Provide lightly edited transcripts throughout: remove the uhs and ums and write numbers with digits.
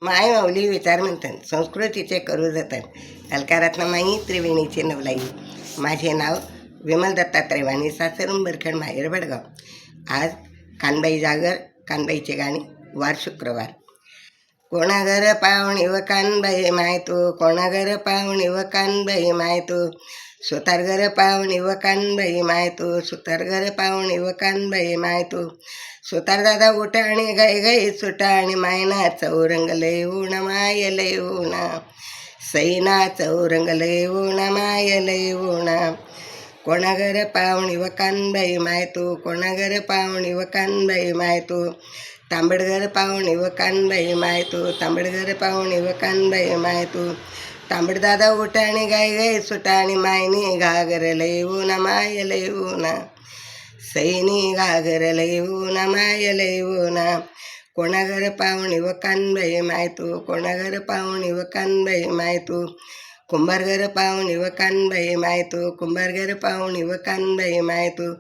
माय माऊली विचार म्हणतात संस्कृतीचे करू जातात अलकारातनं माई त्रिवेणीचे नवलाई. माझे नाव विमल दत्तात्रय वाणी, सासर उंबरखेड, माहेर भडगाव. आज कानबाई जागर, कानबाईचे गाणे, वार शुक्रवार. कोणा घर पाहुणी व कानबाई माय तू, कोणा घर पाहुणी व कानबाई माय तू, सुतार घर पाहुणी व कानबाई माय तू, सुतार घर पाहुणी व कानबाई माय तू. सुतार दादा उठा आणि गाई गाई सुटा आणि मायना चौरंग लय ऊन माय लय ऊन, सैना चौरंग लय ऊन माय लय ऊन. कोणा घर पाहुणी व कानबाई माय तू, कोणा घर पाहुणी व कानबाई माय तू, तांबडघर पाहुणी व कानबाई माय तू, तांबडघर पाहुणी व कानबाई माय तू. तांबड दादा उठा आणि गाई गाई सुटा आणि मायनी घागर लय ऊन माय लय ऊन, सैनी घागर लय ऊन माय लय ऊन. कोणा घर पाहुणी व कानबाई माय तू, कोणा घर पाहुणी व कानबाई माय तू, कुंभार घर पाहुणी व कानबाई माय तू, कुंभार घर पाहुणी व कानबाई माय तू.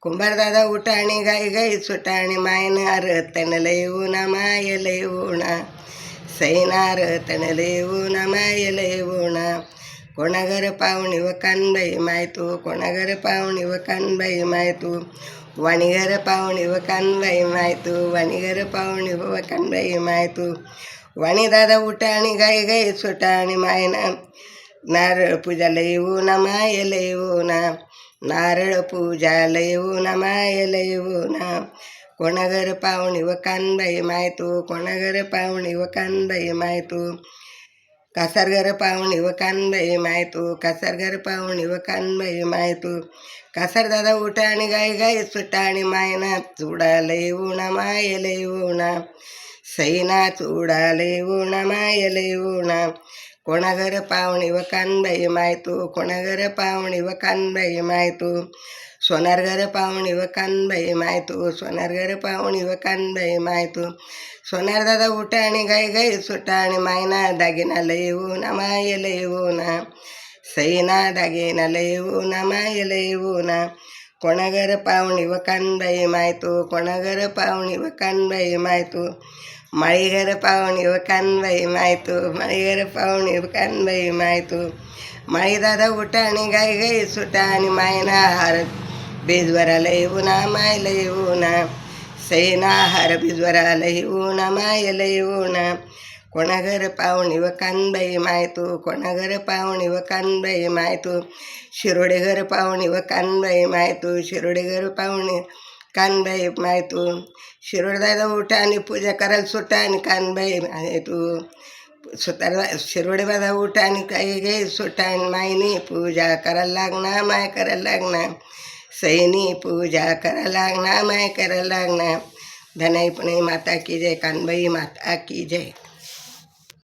कुंभार दादा उठा आणि गाई गाई सुटा आणि मायना रतन लय ऊन माय लय ऊन, सैना रतन लय ऊन माय लय ऊन. कोणा घर पाहुणी व कानबाई माय तू, कोणा घर पाहुणी व कानबाई माय तू, वाणी घर पाहुणी व कानबाई माय तू, वाणी घर पाहुणी व कानबाई माय तू. वाणी दादा उठा आणि गाई गाई सुटा आणि मायना नारळ पूजा लय ऊन माय लय ऊन, नारळ पूजा लय ऊन माय लय ऊन. कोणा घर पाहुणी व कानबाई माय तू, कोणा घर पाहुणी व कानबाई माय तू, कासार घर पाहुणी व कानबाई माय तू, कासार घर पाहुणी व कानबाई माय तू. कासार दादा उठा आणि गाई गाई सुटा आणि मायना चुडा लय ऊन माय लय ऊन, सैना चुडा लय ऊन माय लय ऊन. कोणा घर पाहुणी व कानबाई माय तू, कोणा घर पाहुणी व कानबाई माय तू, सोनार घर पाहुणी व कानबाई माय तू, सोनार घर पाहुणी व कानबाई माय तू. सोनार दादा उठा आणि गाई गाई सुटा आणि मायना दागिना लय ऊन माय लय ऊन, सैना दागिना लय ऊन माय लय ऊन. कोणा घर पाहुणी व कानबाई माय तू, कोणा घर पाहुणी व कानबाई माय तू, माळी घर पाहुणी व कानबाई माय तू, माळी घर पाहुणी व कानबाई माय तू. माळी दादा उठा आणि गाई गाई सुटा आणि मायना हार बेजवरा लय ऊन माय लय ऊन, सैना हार बेजवरा लय ऊन माय लय ऊन. कोणा घर पाहुणी व कानबाई माय तू, कोणा घर पाहुणी व कानबाई माय तू, शिरोडे घर पाहुणी व कानबाई माय तू, शिरोडे घर पाहुणी कानबाई माय तू. शिरोड दादा उठा आणि पूजा करायला सुटा आणि कानबाई माय तू, सुतार शिरोडे दादा उठा आणि काही काही सुटा आणि मायनी पूजा करायला लागणार माय करायला लागणार, सैनी पूजा करायला लागणार माय करायला लागणार. धनाई पुणे माता की जय, कानबाई माता की जय.